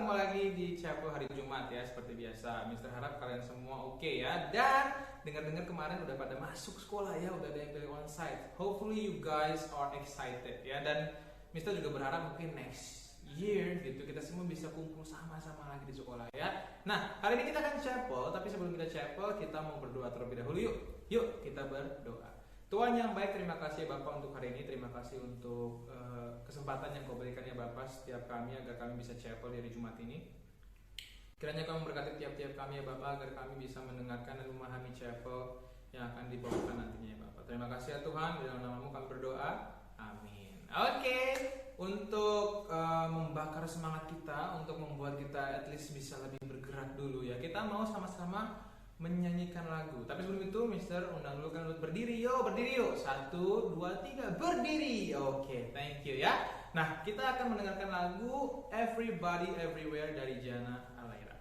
ketemu lagi di Chapel hari Jumat ya, seperti biasa. Mister harap kalian semua oke ya. Dan dengar-dengar kemarin udah pada masuk sekolah ya, udah ada yang pilih onsite. Hopefully you guys are excited ya. Dan Mister juga berharap mungkin next year gitu kita semua bisa kumpul sama-sama lagi di sekolah ya. Nah, hari ini kita akan chapel, tapi sebelum kita chapel kita mau berdoa terlebih dahulu yuk. Yuk kita berdoa. Tuhan yang baik, terima kasih Bapak untuk hari ini. Terima kasih untuk kesempatan yang Kau berikan ya Bapak setiap kami agar kami bisa chapel di hari Jumat ini. Kiranya Kau memberkati tiap-tiap kami ya Bapak agar kami bisa mendengarkan dan memahami chapel yang akan dibawakan nantinya ya Bapak. Terima kasih ya Tuhan, di dalam nama-Mu kami berdoa. Amin. Oke, untuk membakar semangat kita, untuk membuat kita at least bisa lebih bergerak dulu ya. Kita mau sama-sama menyanyikan lagu. Tapi sebelum itu, Mister undang dulu kan berdiri yuk. 1, 2, 3, berdiri. Oke, thank you ya. Nah, kita akan mendengarkan lagu Everybody Everywhere dari Jana Alaira.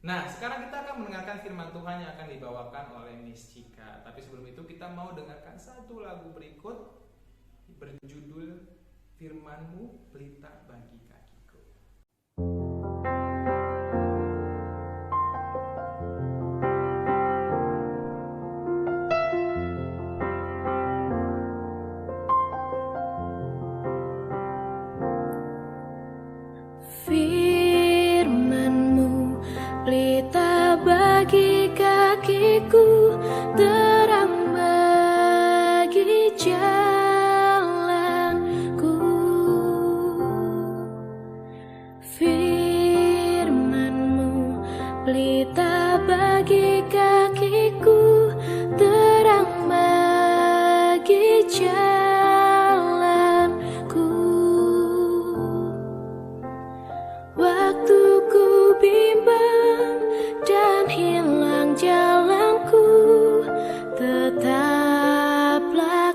Nah, sekarang kita akan mendengarkan firman Tuhan yang akan dibawakan oleh Miss Cika. Tapi sebelum itu kita mau dengarkan satu lagu berikut berjudul Firman-Mu Pelita Bagi Kakiku. Pelita bagi kakiku, terang bagi jalanku. Firman-Mu pelita bagi kakiku, terang bagi jalanku. Waktu ku bimbang dan hilang jalanku, tetaplah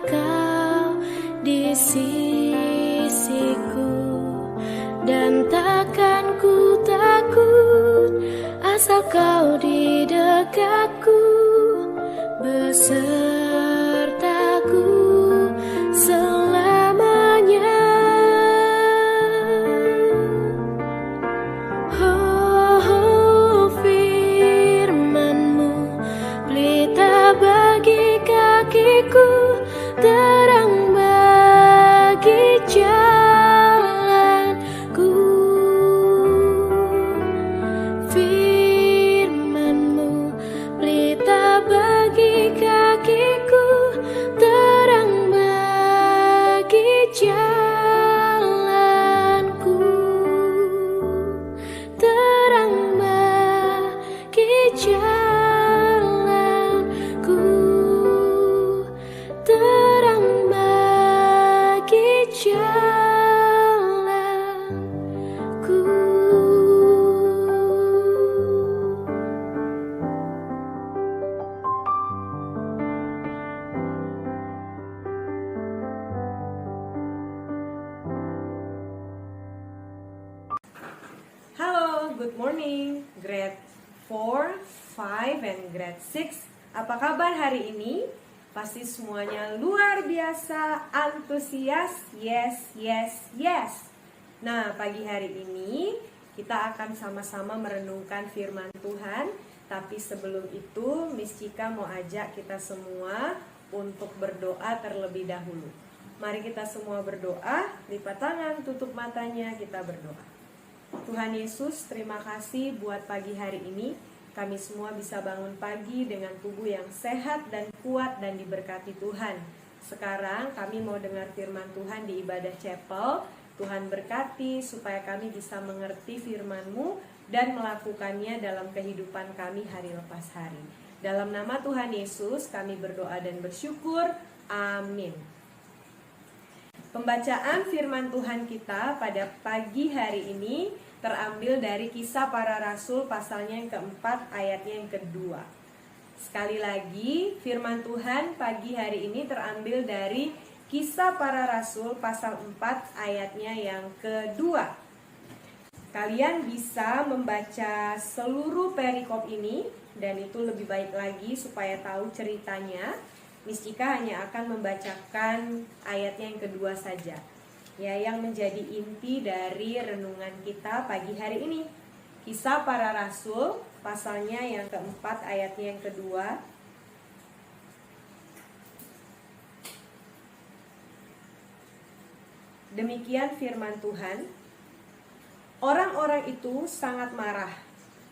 Kau di sisiku. Dan takkan ku takut asal Kau di dekatku, besertaku selamanya. Firman-Mu pelita bagi kaki kakiku, terang bagi jalanku. Firman-Mu pelita bagi kakiku, terang bagi jalanku, terang bagi jalanku, terang bagi jalanku. Halo, good morning, grade 4, 5, and grade 6. Apa kabar hari ini? Pasti semuanya luar biasa antusias. Yes, yes, yes. Nah, pagi hari ini kita akan sama-sama merenungkan firman Tuhan. Tapi sebelum itu, Miss Cika mau ajak kita semua untuk berdoa terlebih dahulu. Mari kita semua berdoa, lipat tangan, tutup matanya, kita berdoa. Tuhan Yesus, terima kasih buat pagi hari ini. Kami semua bisa bangun pagi dengan tubuh yang sehat dan kuat dan diberkati Tuhan. Sekarang kami mau dengar firman Tuhan di ibadah chapel. Tuhan berkati supaya kami bisa mengerti firman-Mu dan melakukannya dalam kehidupan kami hari lepas hari. Dalam nama Tuhan Yesus kami berdoa dan bersyukur. Amin. Pembacaan firman Tuhan kita pada pagi hari ini terambil dari Kisah Para Rasul pasalnya yang keempat ayatnya yang kedua. Sekali lagi firman Tuhan pagi hari ini terambil dari Kisah Para Rasul pasal 4 ayatnya yang kedua. Kalian bisa membaca seluruh perikop ini dan itu lebih baik lagi supaya tahu ceritanya. Miss Cika hanya akan membacakan ayatnya yang kedua saja, ya, yang menjadi inti dari renungan kita pagi hari ini. Kisah Para Rasul pasalnya yang keempat ayatnya yang kedua. Demikian firman Tuhan. Orang-orang itu sangat marah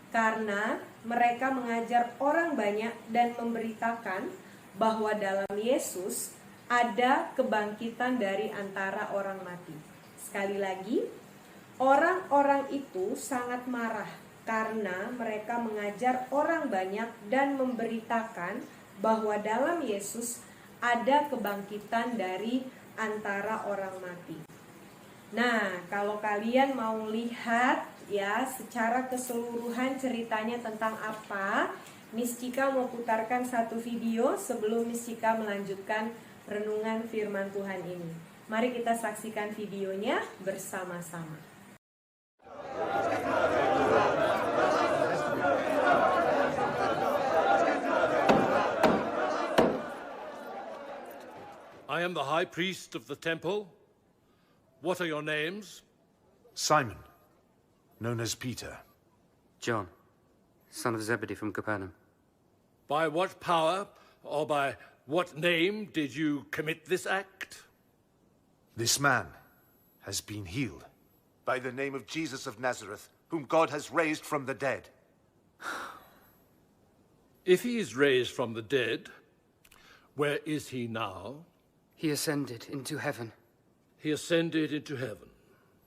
karena mereka mengajar orang banyak dan memberitakan bahwa dalam Yesus ada kebangkitan dari antara orang mati. Sekali lagi, orang-orang itu sangat marah karena mereka mengajar orang banyak dan memberitakan bahwa dalam Yesus ada kebangkitan dari antara orang mati. Nah, kalau kalian mau lihat ya secara keseluruhan ceritanya tentang apa, Miss Cika mau putarkan satu video sebelum Miss Cika melanjutkan renungan firman Tuhan ini. Mari kita saksikan videonya bersama-sama. I am the high priest of the temple. What are your names? Simon, known as Peter. John, son of Zebedee from Capernaum. By what power or by what name did you commit this act? This man has been healed by the name of Jesus of Nazareth, whom God has raised from the dead. If he is raised from the dead, where is he now? He ascended into heaven. He ascended into heaven.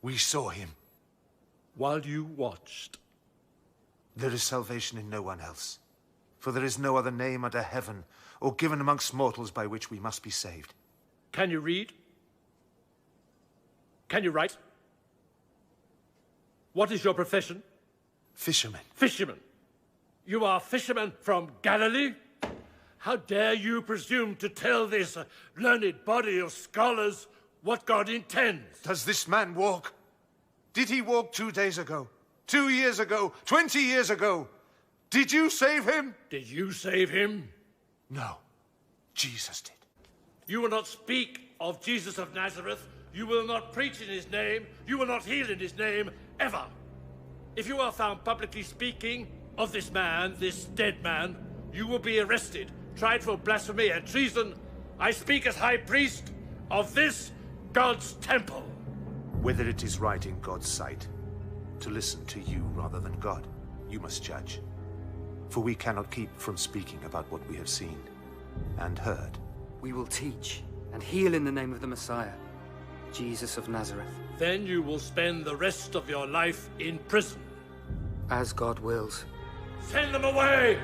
We saw him. While you watched. There is salvation in no one else, for there is no other name under heaven or given amongst mortals by which we must be saved. Can you read? Can you write? What is your profession? Fishermen. Fisherman. You are fishermen from Galilee? How dare you presume to tell this learned body of scholars what God intends? Does this man walk? Did he walk 2 days ago? 2 years ago? 20 years ago? Did you save him? Did you save him? No, Jesus did. You will not speak of Jesus of Nazareth. You will not preach in his name. You will not heal in his name, ever. If you are found publicly speaking of this man, this dead man, you will be arrested, tried for blasphemy and treason, I speak as high priest of this God's temple. Whether it is right in God's sight to listen to you rather than God, you must judge. For we cannot keep from speaking about what we have seen and heard. We will teach and heal in the name of the Messiah, Jesus of Nazareth. Then you will spend the rest of your life in prison. As God wills. Send them away!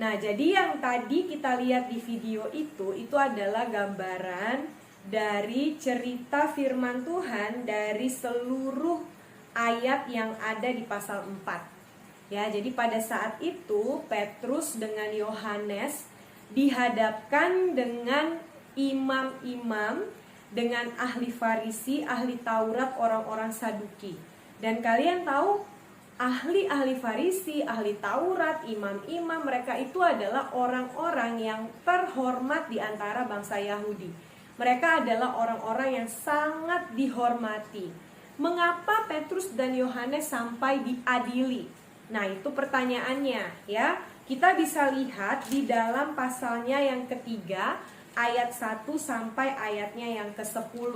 Nah, jadi yang tadi kita lihat di video itu adalah gambaran dari cerita firman Tuhan dari seluruh ayat yang ada di pasal 4. Ya, jadi pada saat itu Petrus dengan Yohanes dihadapkan dengan imam-imam, dengan ahli Farisi, ahli Taurat, orang-orang Saduki. Dan kalian tahu ahli-ahli Farisi, ahli Taurat, imam-imam, mereka itu adalah orang-orang yang terhormat di antara bangsa Yahudi. Mereka adalah orang-orang yang sangat dihormati. Mengapa Petrus dan Yohanes sampai diadili? Nah, itu pertanyaannya ya. Kita bisa lihat di dalam pasalnya yang ketiga, ayat 1 sampai ayatnya yang ke-10.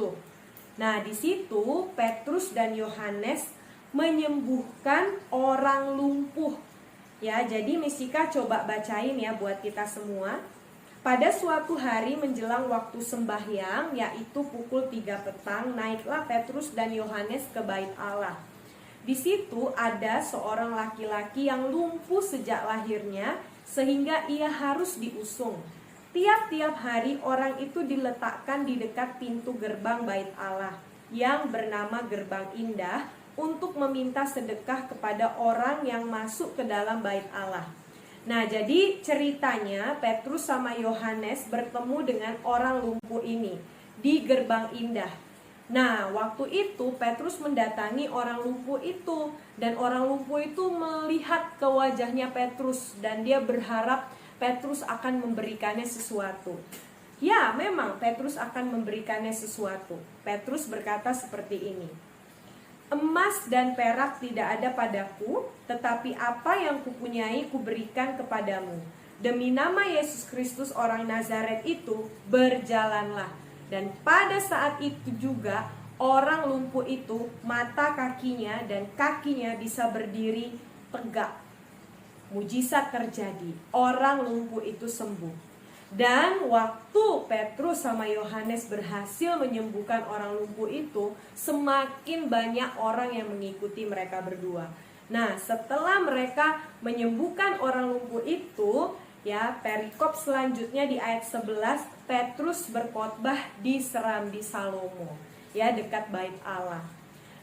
Nah, di situ Petrus dan Yohanes menyembuhkan orang lumpuh. Ya, jadi Misika coba bacain ya buat kita semua. Pada suatu hari menjelang waktu sembahyang, yaitu pukul 3 petang, naiklah Petrus dan Yohanes ke bait Allah. Di situ ada seorang laki-laki yang lumpuh sejak lahirnya, sehingga ia harus diusung. Tiap-tiap hari orang itu diletakkan di dekat pintu gerbang bait Allah, yang bernama Gerbang Indah, untuk meminta sedekah kepada orang yang masuk ke dalam bait Allah. Nah, jadi ceritanya Petrus sama Yohanes bertemu dengan orang lumpuh ini di Gerbang Indah. Nah, waktu itu Petrus mendatangi orang lumpuh itu, dan orang lumpuh itu melihat ke wajahnya Petrus dan dia berharap Petrus akan memberikannya sesuatu. Ya, memang Petrus akan memberikannya sesuatu. Petrus berkata seperti ini. Emas dan perak tidak ada padaku, tetapi apa yang kupunyai kuberikan kepadamu. Demi nama Yesus Kristus orang Nazaret itu, berjalanlah. Dan pada saat itu juga orang lumpuh itu, mata kakinya dan kakinya bisa berdiri tegak. Mujizat terjadi, orang lumpuh itu sembuh. Dan waktu Petrus sama Yohanes berhasil menyembuhkan orang lumpuh itu, semakin banyak orang yang mengikuti mereka berdua. Nah, setelah mereka menyembuhkan orang lumpuh itu, ya, perikop selanjutnya di ayat 11, Petrus berkhotbah di Serambi Salomo, ya, dekat bait Allah.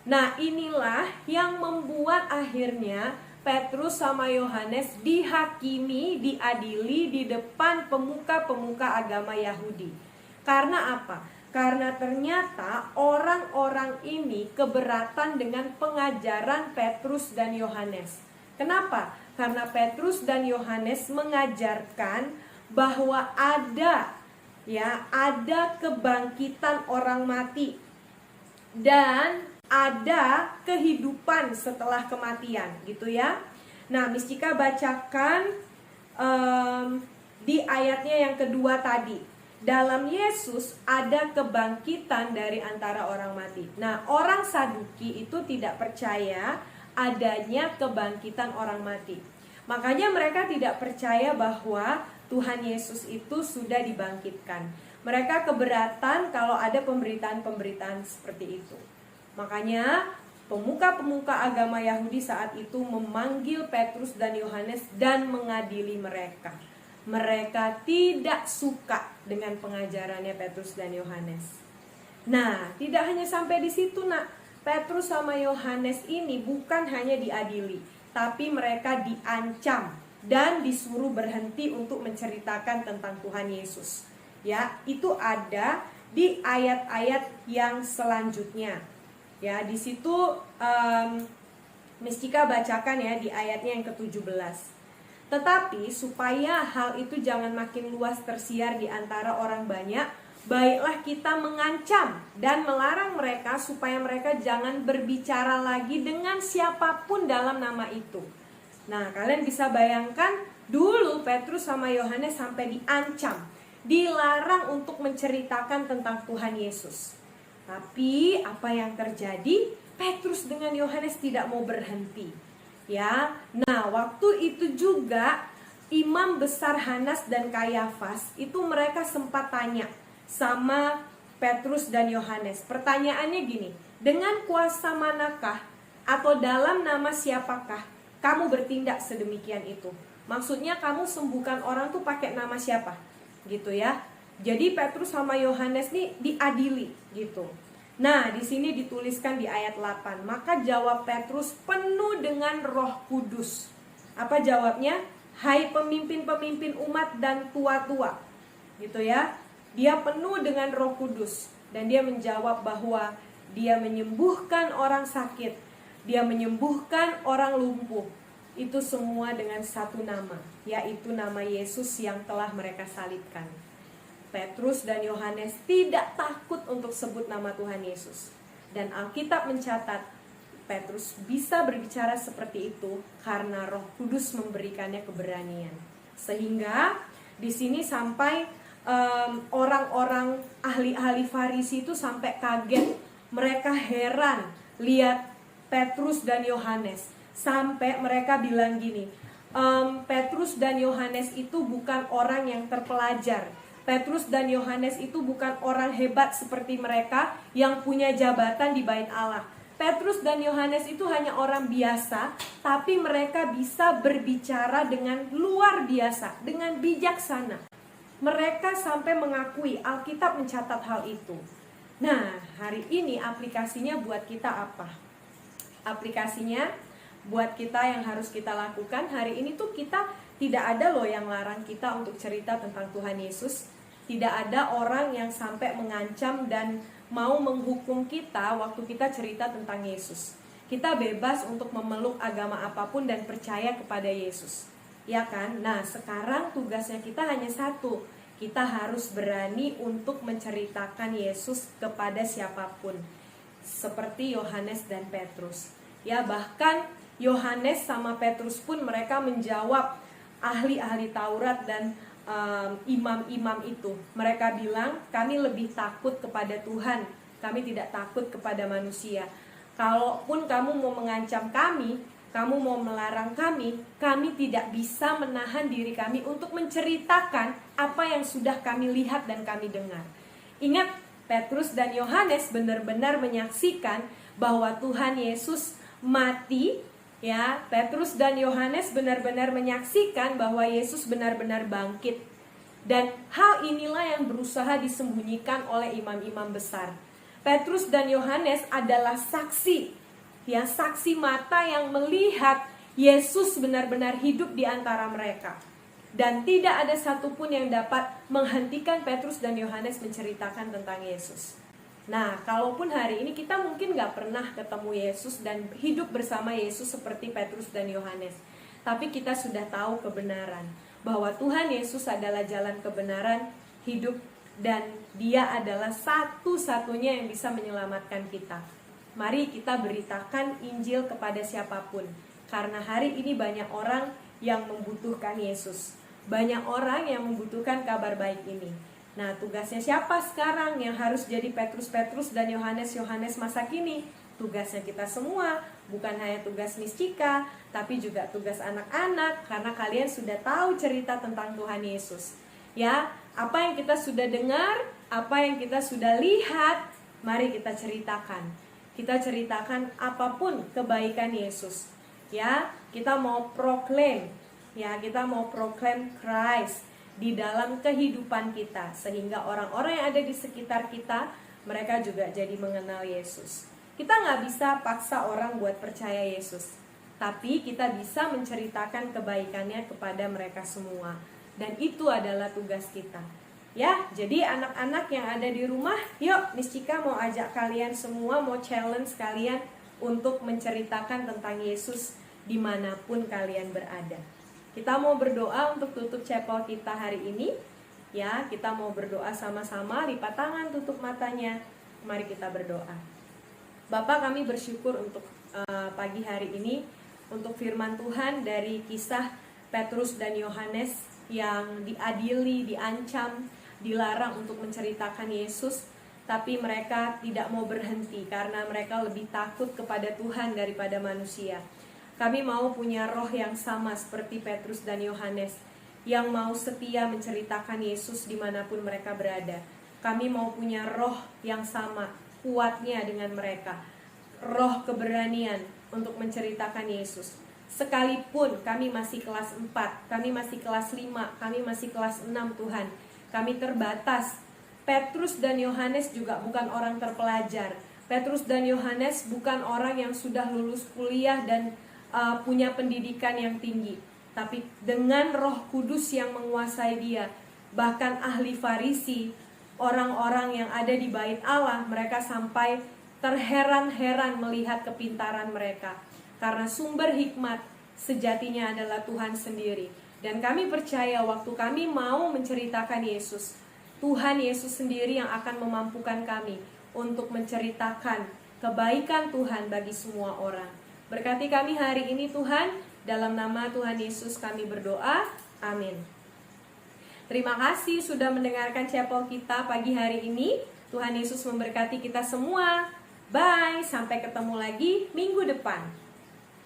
Nah, inilah yang membuat akhirnya Petrus sama Yohanes dihakimi, diadili di depan pemuka-pemuka agama Yahudi. Karena apa? Karena ternyata orang-orang ini keberatan dengan pengajaran Petrus dan Yohanes. Kenapa? Karena Petrus dan Yohanes mengajarkan bahwa ada kebangkitan orang mati dan ada kehidupan setelah kematian, gitu ya. Nah, Miss Cika bacakan di ayatnya yang kedua tadi. Dalam Yesus ada kebangkitan dari antara orang mati. Nah, orang Saduki itu tidak percaya adanya kebangkitan orang mati. Makanya mereka tidak percaya bahwa Tuhan Yesus itu sudah dibangkitkan. Mereka keberatan kalau ada pemberitaan-pemberitaan seperti itu. Makanya pemuka-pemuka agama Yahudi saat itu memanggil Petrus dan Yohanes dan mengadili mereka. Mereka tidak suka dengan pengajarannya Petrus dan Yohanes. Nah, tidak hanya sampai di situ, nak. Petrus sama Yohanes ini bukan hanya diadili, tapi mereka diancam dan disuruh berhenti untuk menceritakan tentang Tuhan Yesus. Ya, itu ada di ayat-ayat yang selanjutnya. Ya, di situ Miss Cika bacakan ya di ayatnya yang ke-17. Tetapi supaya hal itu jangan makin luas tersiar di antara orang banyak, baiklah kita mengancam dan melarang mereka supaya mereka jangan berbicara lagi dengan siapapun dalam nama itu. Nah, kalian bisa bayangkan dulu Petrus sama Yohanes sampai diancam, dilarang untuk menceritakan tentang Tuhan Yesus. Tapi apa yang terjadi? Petrus dengan Yohanes tidak mau berhenti. Ya, nah waktu itu juga imam besar Hanas dan Kayafas itu mereka sempat tanya sama Petrus dan Yohanes. Pertanyaannya gini, dengan kuasa manakah atau dalam nama siapakah kamu bertindak sedemikian itu? Maksudnya kamu sembuhkan orang tuh pakai nama siapa? Gitu ya. Jadi Petrus sama Yohanes nih diadili gitu. Nah, di sini dituliskan di ayat 8. Maka jawab Petrus penuh dengan Roh Kudus. Apa jawabnya? Hai pemimpin-pemimpin umat dan tua-tua. Gitu ya. Dia penuh dengan Roh Kudus dan dia menjawab bahwa dia menyembuhkan orang sakit, dia menyembuhkan orang lumpuh. Itu semua dengan satu nama, yaitu nama Yesus yang telah mereka salibkan. Petrus dan Yohanes tidak takut untuk sebut nama Tuhan Yesus. Dan Alkitab mencatat Petrus bisa berbicara seperti itu karena Roh Kudus memberikannya keberanian. Sehingga di sini sampai orang-orang ahli-ahli Farisi itu sampai kaget. Mereka heran lihat Petrus dan Yohanes. Sampai mereka bilang gini, Petrus dan Yohanes itu bukan orang yang terpelajar. Petrus dan Yohanes itu bukan orang hebat seperti mereka yang punya jabatan di Bait Allah. Petrus dan Yohanes itu hanya orang biasa, tapi mereka bisa berbicara dengan luar biasa, dengan bijaksana. Mereka sampai mengakui, Alkitab mencatat hal itu. Nah, hari ini aplikasinya buat kita apa? Aplikasinya buat kita yang harus kita lakukan hari ini tuh kita tidak ada loh yang larang kita untuk cerita tentang Tuhan Yesus. Tidak ada orang yang sampai mengancam dan mau menghukum kita waktu kita cerita tentang Yesus. Kita bebas untuk memeluk agama apapun dan percaya kepada Yesus. Ya kan? Nah, sekarang tugasnya kita hanya satu. Kita harus berani untuk menceritakan Yesus kepada siapapun. Seperti Yohanes dan Petrus. Ya, bahkan Yohanes sama Petrus pun mereka menjawab ahli-ahli Taurat dan imam-imam itu. Mereka bilang, kami lebih takut kepada Tuhan, kami tidak takut kepada manusia. Kalaupun kamu mau mengancam kami, kamu mau melarang kami tidak bisa menahan diri kami untuk menceritakan apa yang sudah kami lihat dan kami dengar. Ingat, Petrus dan Yohanes benar-benar menyaksikan bahwa Tuhan Yesus mati. Ya, Petrus dan Yohanes benar-benar menyaksikan bahwa Yesus benar-benar bangkit. Dan hal inilah yang berusaha disembunyikan oleh imam-imam besar. Petrus dan Yohanes adalah saksi, ya, saksi mata yang melihat Yesus benar-benar hidup di antara mereka. Dan tidak ada satupun yang dapat menghentikan Petrus dan Yohanes menceritakan tentang Yesus. Nah, kalaupun hari ini kita mungkin gak pernah ketemu Yesus dan hidup bersama Yesus seperti Petrus dan Yohanes, tapi kita sudah tahu kebenaran bahwa Tuhan Yesus adalah jalan kebenaran, hidup, dan Dia adalah satu-satunya yang bisa menyelamatkan kita. Mari kita beritakan Injil kepada siapapun, karena hari ini banyak orang yang membutuhkan Yesus. Banyak orang yang membutuhkan kabar baik ini. Nah, tugasnya siapa sekarang yang harus jadi Petrus dan Yohanes masa kini? Tugasnya kita semua, bukan hanya tugas Miss Cika, tapi juga tugas anak-anak, karena kalian sudah tahu cerita tentang Tuhan Yesus. Ya, apa yang kita sudah dengar, apa yang kita sudah lihat, mari kita ceritakan. Kita ceritakan apapun kebaikan Yesus. Ya, kita mau proklaim, kita mau proklaim Christ di dalam kehidupan kita, sehingga orang-orang yang ada di sekitar kita, mereka juga jadi mengenal Yesus. Kita gak bisa paksa orang buat percaya Yesus, tapi kita bisa menceritakan kebaikannya kepada mereka semua. Dan itu adalah tugas kita. Ya, jadi anak-anak yang ada di rumah, yuk Miss Cika mau ajak kalian semua, mau challenge kalian untuk menceritakan tentang Yesus dimanapun kalian berada. Kita mau berdoa untuk tutup chapel kita hari ini. Ya, kita mau berdoa sama-sama, lipat tangan, tutup matanya. Mari kita berdoa. Bapak, kami bersyukur untuk pagi hari ini. untuk firman Tuhan dari kisah Petrus dan Yohanes yang diadili, diancam, dilarang untuk menceritakan Yesus, tapi mereka tidak mau berhenti karena mereka lebih takut kepada Tuhan daripada manusia. Kami mau punya roh yang sama seperti Petrus dan Yohanes, yang mau setia menceritakan Yesus dimanapun mereka berada. Kami mau punya roh yang sama, kuatnya dengan mereka, roh keberanian untuk menceritakan Yesus. Sekalipun kami masih kelas 4, kami masih kelas 5, kami masih kelas 6 Tuhan, kami terbatas. Petrus dan Yohanes juga bukan orang terpelajar. Petrus dan Yohanes bukan orang yang sudah lulus kuliah dan punya pendidikan yang tinggi. Tapi dengan Roh Kudus yang menguasai dia, bahkan ahli Farisi, orang-orang yang ada di bait Allah, mereka sampai terheran-heran melihat kepintaran mereka. Karena sumber hikmat sejatinya adalah Tuhan sendiri. Dan kami percaya waktu kami mau menceritakan Yesus, Tuhan Yesus sendiri yang akan memampukan kami untuk menceritakan kebaikan Tuhan bagi semua orang. Berkati kami hari ini Tuhan, dalam nama Tuhan Yesus kami berdoa, amin. Terima kasih sudah mendengarkan chapel kita pagi hari ini. Tuhan Yesus memberkati kita semua. Bye, sampai ketemu lagi minggu depan.